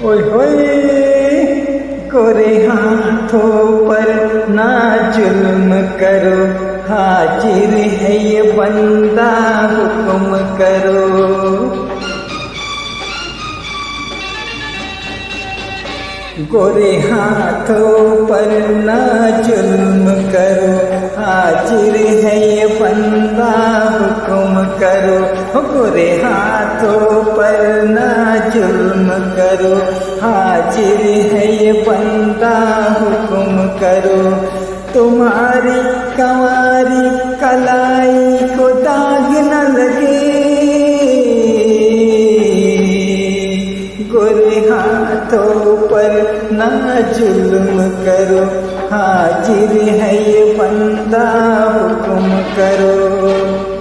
ओए होए गोरे हाथों पर ना जुल्म करो, हाजिर है ये बंदा हुक्म करो। गोरे हाथों पर ना जुल्म करो, हाजिर है ये बंदा हुक्म करो। गोरे हाथों पर ना जुल्म करो, हाजिर है ये बंदा हुक्म करो। तुम्हारी कंवारी कलाई को दाग न लगे, गोरे हाथों पर ना जुल्म करो, हाजिर है ये बंदा हुक्म करो।